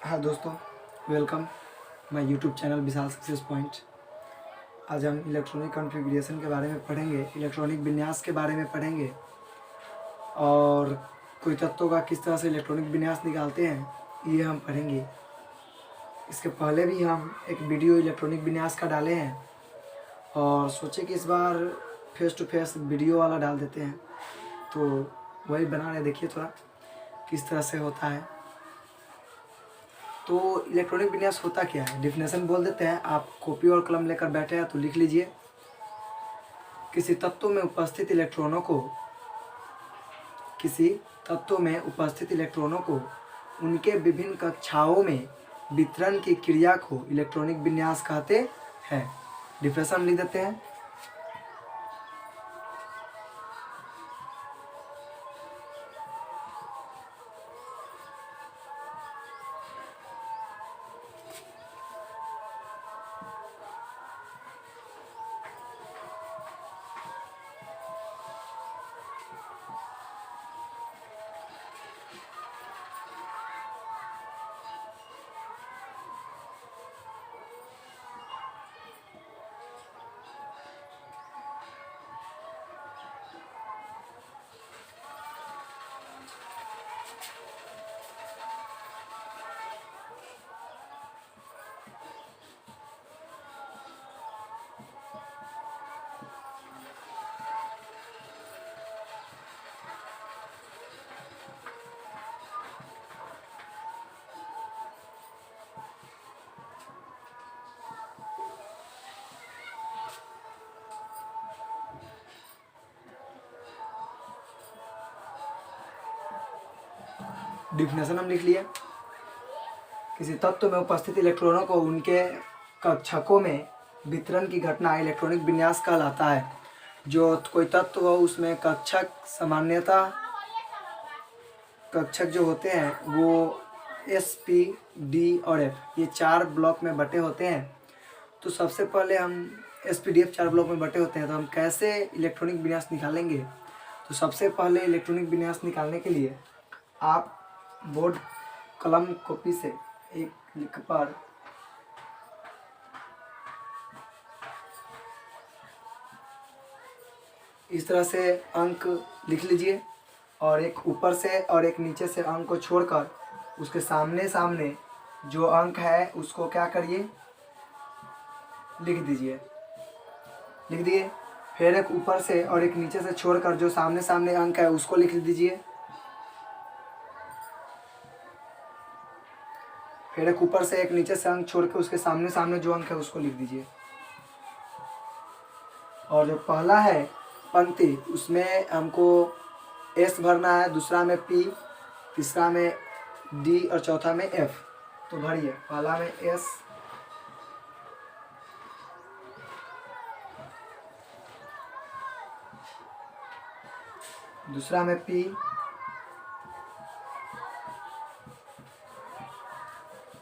हाँ दोस्तों, welcome my YouTube channel Vishal success point. आज हम इलेक्ट्रॉनिक कॉन्फ़िगरेशन के बारे में पढ़ेंगे, इलेक्ट्रॉनिक विन्यास के बारे में पढ़ेंगे और कोई तत्वों का किस तरह से इलेक्ट्रॉनिक विन्यास निकालते हैं ये हम पढ़ेंगे। इसके पहले भी हम एक वीडियो इलेक्ट्रॉनिक विन्यास का डाले हैं और सोचे कि इस बार फेस टू फेस वीडियो वाला डाल देते हैं, तो वही बना रहे। देखिए थोड़ा किस तरह से होता है। तो इलेक्ट्रॉनिक विन्यास होता क्या है, डिफिनेशन बोल देते हैं। आप कॉपी और कलम लेकर बैठे हैं तो लिख लीजिए। किसी तत्व में उपस्थित इलेक्ट्रॉनों को उनके विभिन्न कक्षाओं में वितरण की क्रिया को इलेक्ट्रॉनिक विन्यास कहते हैं। डिफिनेशन लिख देते हैं। डिफिनेशन हम लिख लिए। किसी तत्व में उपस्थित इलेक्ट्रॉनों को उनके कक्षकों में वितरण की घटना इलेक्ट्रॉनिक विन्यास कहलाता है। जो कोई तत्व हो उसमें कक्षक सामान्यतः कक्षक जो होते हैं वो एस, पी, डी और एफ, ये 4 ब्लॉक में बटे होते हैं। तो सबसे पहले हम S, P, D, F 4 block में बटे होते हैं, तो हम कैसे इलेक्ट्रॉनिक विन्यास निकालेंगे। तो सबसे पहले इलेक्ट्रॉनिक विन्यास निकालने के लिए आप बोर्ड कलम कॉपी से एक लिख पर इस तरह से अंक लिख लीजिए और एक ऊपर से और एक नीचे से अंक को छोड़कर उसके सामने सामने जो अंक है उसको क्या करिए, लिख दीजिए। लिख दिए। फिर एक ऊपर से और एक नीचे से छोड़कर जो सामने सामने अंक है उसको लिख दीजिए। फिर एक ऊपर से एक नीचे से अंक छोड़ के उसके सामने सामने जो अंक है उसको लिख दीजिए। और जो पहला है पंक्ति उसमें हमको एस भरना है, दूसरा में पी, तीसरा में डी और चौथा में एफ। तो भरिए। पहला में एस, दूसरा में पी,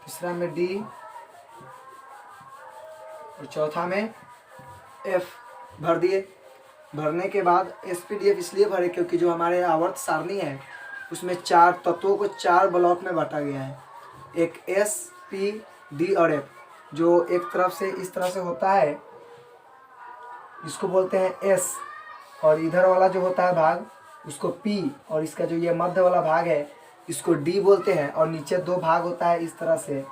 तीसरा में डी और चौथा में एफ भर दिए। भरने के बाद एसपीडीएफ इसलिए भरे क्योंकि जो हमारे आवर्त सारणी है उसमें 4 तत्वों को 4 ब्लॉक में बांटा गया है। एक एस, पी, डी और एफ, जो एक तरफ से इस तरह से होता है इसको बोलते हैं एस, और इधर वाला जो होता है भाग उसको पी, और इसका जो ये मध्य वाला भाग है इसको डी बोलते हैं, और नीचे 2 भाग होता है इस तरह से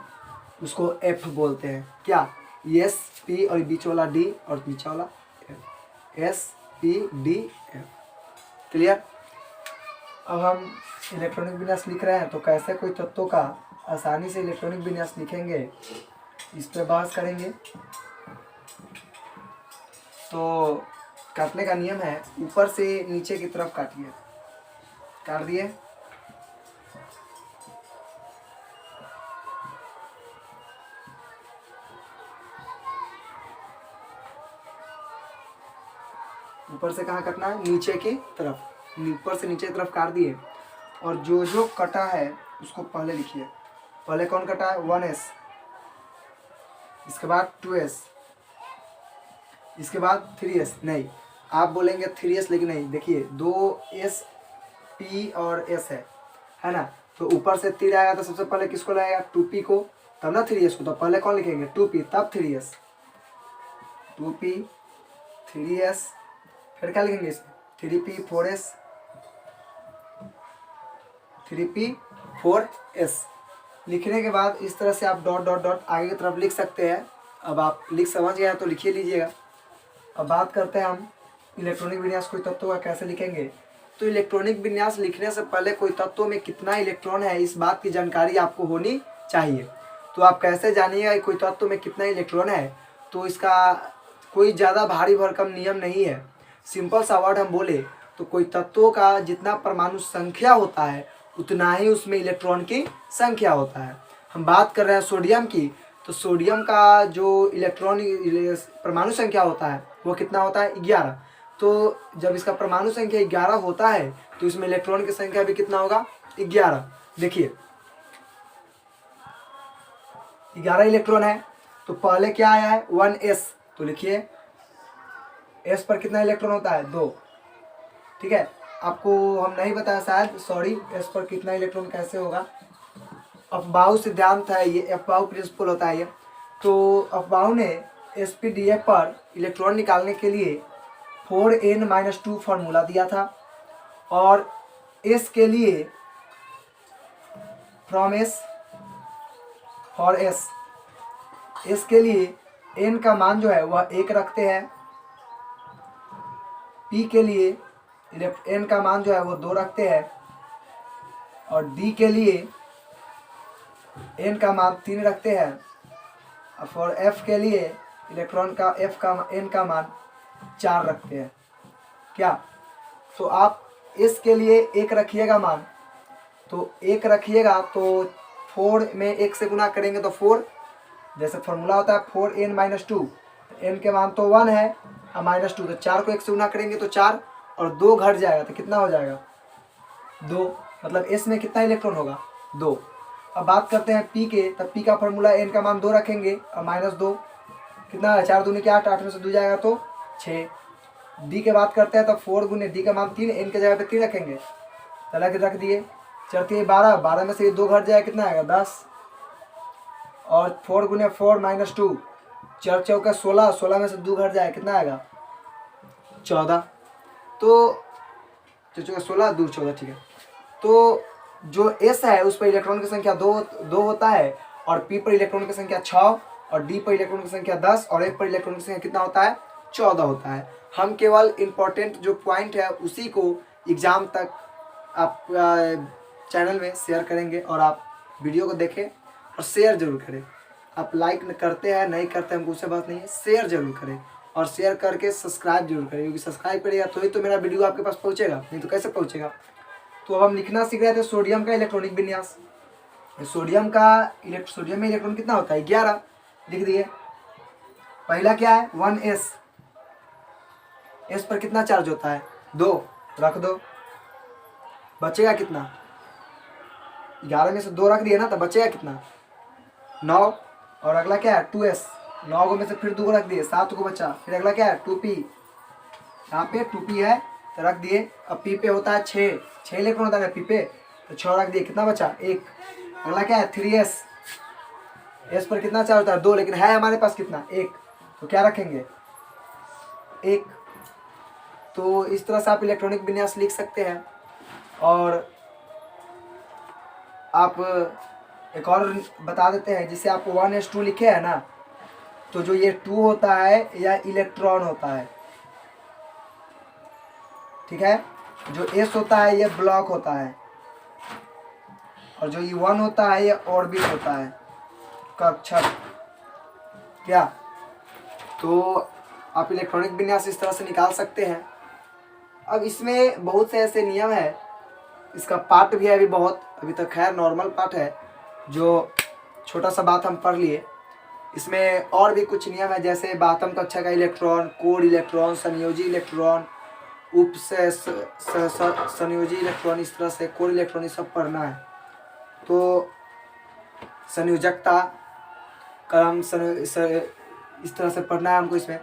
उसको एफ बोलते हैं। क्या, एस, पी और बीच वाला डी और नीचे वाला F. S, P, D, F. Clear. अब हम इलेक्ट्रॉनिक विन्यास लिख रहे हैं तो कैसे कोई तत्वों का आसानी से इलेक्ट्रॉनिक विन्यास लिखेंगे इस पर बहस करेंगे। तो काटने का नियम है, ऊपर से नीचे की तरफ काटिए। काट दिए। ऊपर से कहाँ काटना है, नीचे की तरफ। ऊपर से नीचे की तरफ काट दिए और जो जो कटा है उसको पहले लिखिए। पहले कौन कटा है, 1s, इसके बाद 2s, इसके बाद 3s। नहीं, आप बोलेंगे 3s लेकिन नहीं, देखिए 2s, p और s है ना। तो ऊपर से तीर आएगा तो सबसे पहले किसको लगाएगा, 2p को, तब ना 3s को। तो पहले कौन लिखेंगे, 2p तब 3s, 2p 3s, फिर क्या लिखेंगे इसमें 3p 4s, 3p 4s। लिखने के बाद इस तरह से आप डॉट डॉट डॉट आगे की तरफ लिख सकते हैं। अब आप लिख समझ गए तो लिखिए लीजिएगा। अब बात करते हैं हम इलेक्ट्रॉनिक विन्यास कोई तत्व का कैसे लिखेंगे। तो इलेक्ट्रॉनिक विन्यास लिखने से पहले कोई तत्व में कितना इलेक्ट्रॉन है इस बात की जानकारी आपको होनी चाहिए। तो आप कैसे जानिएगा कि कोई तत्व में कितना इलेक्ट्रॉन है, तो इसका कोई ज़्यादा भारी भरकम नियम नहीं है। सिंपल सा वर्ड हम बोले तो कोई तत्वों का जितना परमाणु संख्या होता है उतना ही उसमें इलेक्ट्रॉन की संख्या होता है। हम बात कर रहे हैं सोडियम की, तो सोडियम का जो इलेक्ट्रॉन परमाणु संख्या होता है वो कितना होता है, 11। तो जब इसका परमाणु संख्या 11 होता है तो इसमें इलेक्ट्रॉन की संख्या भी कितना होगा, 11। देखिए 11 इलेक्ट्रॉन है, तो पहले क्या आया है 1s, तो लिखिए s पर कितना इलेक्ट्रॉन होता है, 2। ठीक है, आपको हम नहीं बताया शायद, सॉरी, s पर कितना इलेक्ट्रॉन कैसे होगा, अफबाउ सिद्धांत है ये, अफबाउ प्रिंसिपल होता है ये। तो अफबाउ ने sp-df पर इलेक्ट्रॉन निकालने के लिए 4n-2 फार्मूला दिया था, और s के लिए फ्रॉम s फॉर s के लिए n का मान जो है वह 1 रखते हैं, p के लिए n का मान जो है वो 2 रखते हैं, और d के लिए n का मान 3 रखते हैं, और फॉर f के लिए इलेक्ट्रॉन का n का मान 4 रखते हैं। क्या, तो आप इस के लिए 1 रखिएगा मान, तो 1 रखिएगा तो 4 में 1 से गुना करेंगे तो 4, जैसे फॉर्मूला होता है 4n-2, n के मान तो 1 है और -2, तो 4 को 1 से गुना करेंगे तो 4, और 2 घट जाएगा तो कितना हो जाएगा, 2। मतलब s में कितना इलेक्ट्रॉन होगा, 2। अब बात करते हैं p के, तब p का फॉर्मूला n का मान 2 रखेंगे और -2, कितना है, 4 दूनी 8, 8 में से 2 जाएगा तो 6। d के बात करते हैं तो 4 गुने d का मान 3, n के जगह पे 3 रखेंगे, अलग रख दिए, चढ़ती है 12, 12 में से 2 घट जाएगा, कितना आएगा 10, और 4 गुने 4 -2, 4 चौका 16, 16 में से 2 घट जाएगा, कितना आएगा 14। तो 16 2 14, ठीक है। तो जो s है उस पर इलेक्ट्रॉन की संख्या 2 होता है, और p पर इलेक्ट्रॉन की संख्या 6, और d पर इलेक्ट्रॉन की संख्या 10, और f पर इलेक्ट्रॉन की संख्या कितना होता है, 14 होता है। हम केवल इम्पोर्टेंट जो पॉइंट है उसी को एग्ज़ाम तक आप चैनल में शेयर करेंगे, और आप वीडियो को देखें और शेयर जरूर करें। आप लाइक करते हैं नहीं करते हमको उससे बात नहीं है, शेयर जरूर करें, और शेयर करके सब्सक्राइब जरूर करें, क्योंकि सब्सक्राइब करेगा तो ही तो मेरा वीडियो आपके पास पहुंचेगा, नहीं तो कैसे पहुंचेगा। तो अब हम लिखना सीख रहे थे सोडियम का इलेक्ट्रॉनिक विन्यास। सोडियम में इलेक्ट्रॉन कितना होता है, 11, लिख दिए। पहला क्या है 1s, s पर कितना चार्ज होता है, 2, रख दो, बचेगा कितना, 11 में से 2 रख दिए ना, तो बचेगा कितना 9, और अगला क्या है 2s, 9 में से फिर 2 रख दिए, 7 को बचा, फिर अगला क्या है 2p, यहाँ पे 2p है तो रख दिए। अब p पे होता है 6 इलेक्ट्रॉन होता है p पे, तो 6 रख दिए, कितना बचा 1। अगला क्या है 3s, s पर कितना चार्ज होता है 2, लेकिन है हमारे पास कितना 1, तो क्या रखेंगे 1। तो इस तरह से आप इलेक्ट्रॉनिक विन्यास लिख सकते हैं। और आप एक और बता देते हैं, जिसे आप 1s2 लिखे है ना, तो जो ये 2 होता है यह इलेक्ट्रॉन होता है, ठीक है। जो s होता है ये ब्लॉक होता है, और जो ये 1 होता है ये ऑर्बिट होता है, कक्षक। क्या, तो आप इलेक्ट्रॉनिक विन्यास इस तरह से निकाल सकते हैं। अब इसमें बहुत से ऐसे नियम है, इसका पार्ट भी है अभी बहुत, अभी तक खैर नॉर्मल पार्ट है, जो छोटा सा बात हम पढ़ लिए। इसमें और भी कुछ नियम है, जैसे 12वीं कक्षा का इलेक्ट्रॉन, कोर इलेक्ट्रॉन, संयोजी इलेक्ट्रॉन, उप संयोजी इलेक्ट्रॉन, इस तरह से कोर इलेक्ट्रॉन सब पढ़ना है। तो संयोजकता क्रम इस तरह से पढ़ना है हमको इसमें।